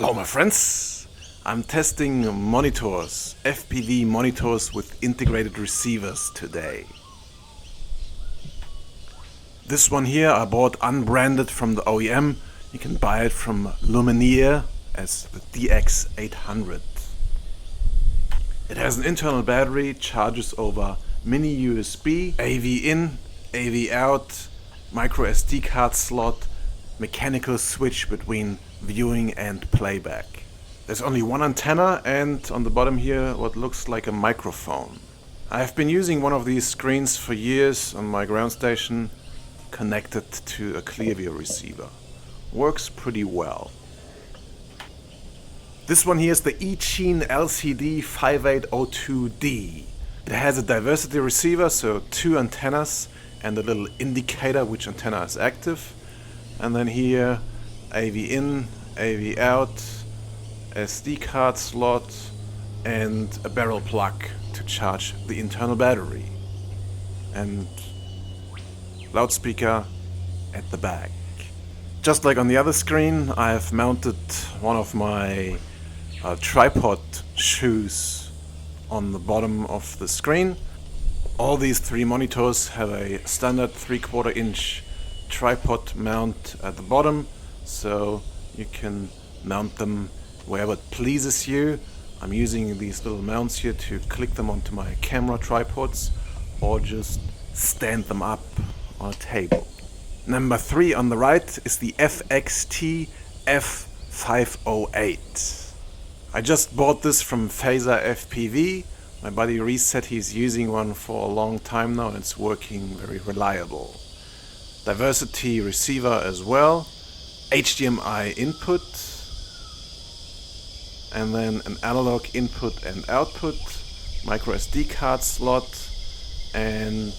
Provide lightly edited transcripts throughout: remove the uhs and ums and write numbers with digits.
Hello my friends, I'm testing monitors, FPV monitors with integrated receivers today. This one here I bought unbranded from the OEM. You can buy it from Lumineer as the DX800. It has an internal battery, charges over mini USB, AV in, AV out, micro SD card slot, mechanical switch between viewing and playback. There's only one antenna and on the bottom here what looks like a microphone. I have been using one of these screens for years on my ground station, connected to a Clearview receiver. Works pretty well. This one here is the LCD5802D. It has a diversity receiver, so two antennas and a little indicator which antenna is active. And then here AV in, AV out, SD card slot and a barrel plug to charge the internal battery. And loudspeaker at the back. Just like on the other screen, I have mounted one of my tripod shoes on the bottom of the screen. All these three monitors have a standard 3/4 inch tripod mount at the bottom, so you can mount them wherever it pleases you. I'm using these little mounts here to click them onto my camera tripods or just stand them up on a table. Number 3 on the right is the FXT F508. I just bought this from Phaser FPV. My buddy Reese said he's using one for a long time now and it's working very reliable. Diversity receiver as well, HDMI input, and then an analog input and output, micro SD card slot, and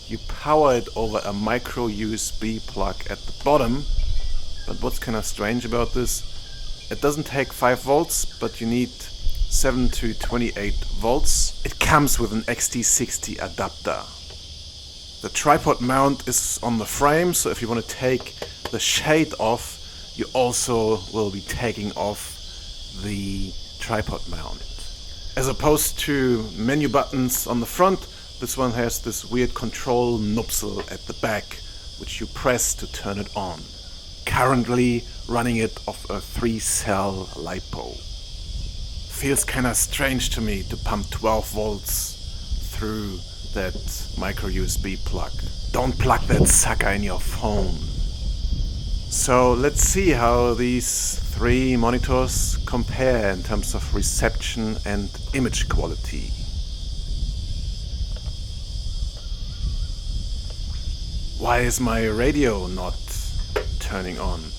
you power it over a micro USB plug at the bottom. But what's kind of strange about this, it doesn't take 5 volts, but you need 7 to 28 volts. It comes with an XT60 adapter. The tripod mount is on the frame, so if you want to take the shade off, you also will be taking off the tripod mount. As opposed to menu buttons on the front, this one has this weird control nupsel at the back, which you press to turn it on. Currently running it off a 3-cell LiPo. Feels kinda strange to me to pump 12 volts through that micro USB plug. Don't plug that sucker in your phone. So let's see how these 3 monitors compare in terms of reception and image quality. Why is my radio not turning on?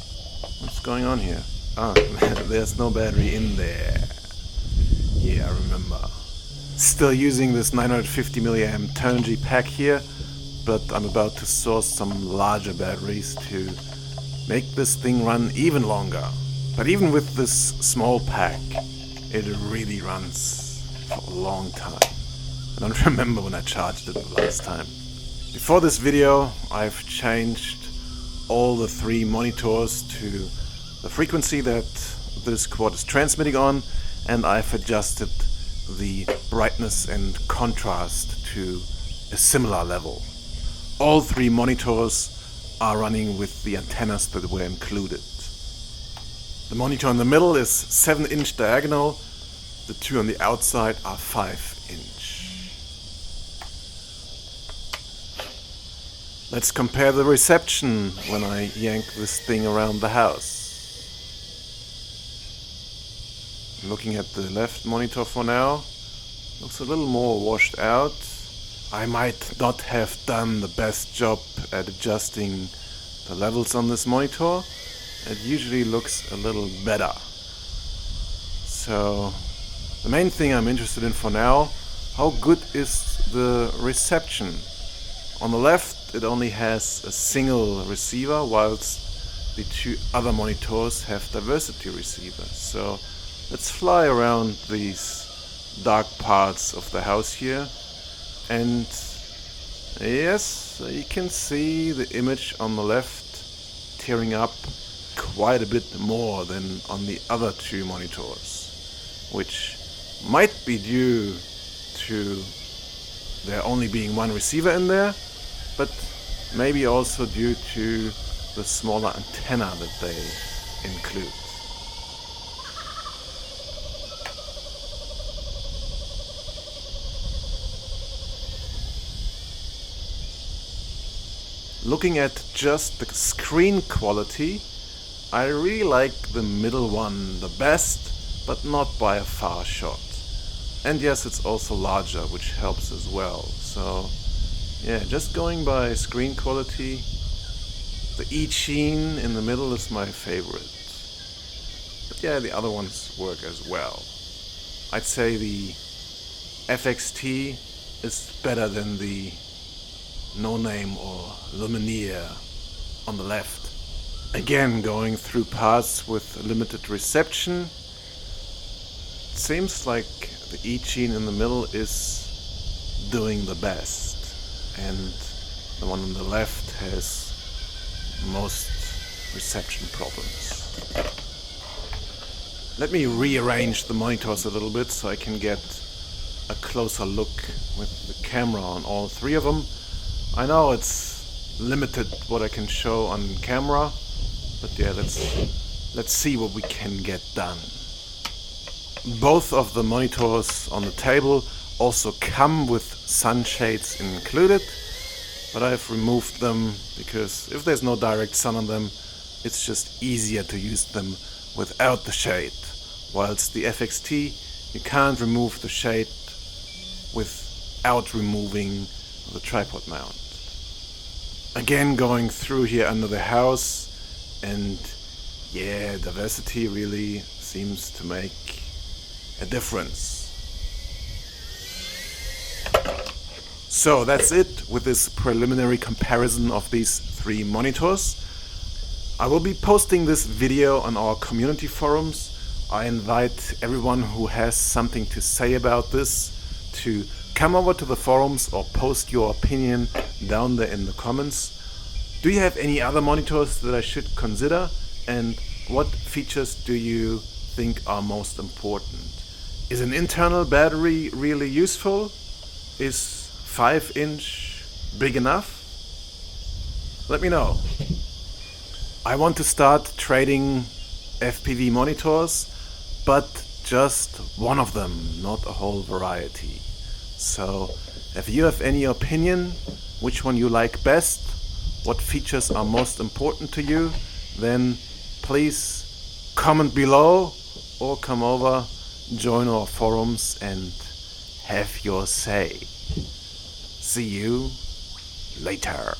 What's going on here? Ah, there's no battery in there. Yeah, I remember. Still using this 950 mAh Turnigy pack here, but I'm about to source some larger batteries to make this thing run even longer. But even with this small pack, it really runs for a long time. I don't remember when I charged it the last time. Before this video, I've changed all the 3 monitors to the frequency that this quad is transmitting on, and I've adjusted the brightness and contrast to a similar level. All 3 monitors are running with the antennas that were included. The monitor in the middle is 7-inch diagonal, the 2 on the outside are 5-inch. Let's compare the reception when I yank this thing around the house. Looking at the left monitor for now, looks a little more washed out. I might not have done the best job at adjusting the levels on this monitor. It usually looks a little better. So the main thing I'm interested in for now, how good is the reception? On the left it only has a single receiver, whilst the 2 other monitors have diversity receivers. So let's fly around these dark parts of the house here, and yes, you can see the image on the left tearing up quite a bit more than on the other two monitors, which might be due to there only being one receiver in there, but maybe also due to the smaller antenna that they include. Looking at just the screen quality, I really like the middle one the best, but not by a far shot. And yes, it's also larger, which helps as well. So yeah, just going by screen quality, the E-Sheen in the middle is my favorite. But yeah, the other ones work as well. I'd say the FXT is better than the No Name or Lumineer on the left. Again, going through parts with limited reception, it seems like the E-Sheen in the middle is doing the best, and the one on the left has most reception problems. Let me rearrange the monitors a little bit so I can get a closer look with the camera on all three of them. I know it's limited what I can show on camera, but yeah, let's see what we can get done. Both of the monitors on the table also come with sunshades included, but I've removed them because if there's no direct sun on them, it's just easier to use them without the shade. Whilst the FXT, you can't remove the shade without removing the tripod mount. Again, going through here under the house, and yeah, diversity really seems to make a difference. So that's it with this preliminary comparison of these three monitors. I will be posting this video on our community forums. I invite everyone who has something to say about this to come over to the forums or post your opinion down there in the comments. Do you have any other monitors that I should consider? And what features do you think are most important? Is an internal battery really useful? Is 5-inch big enough? Let me know. I want to start trading FPV monitors, but just one of them, not a whole variety. So if you have any opinion, which one you like best, what features are most important to you, then please comment below or come over, join our forums and have your say. See you later.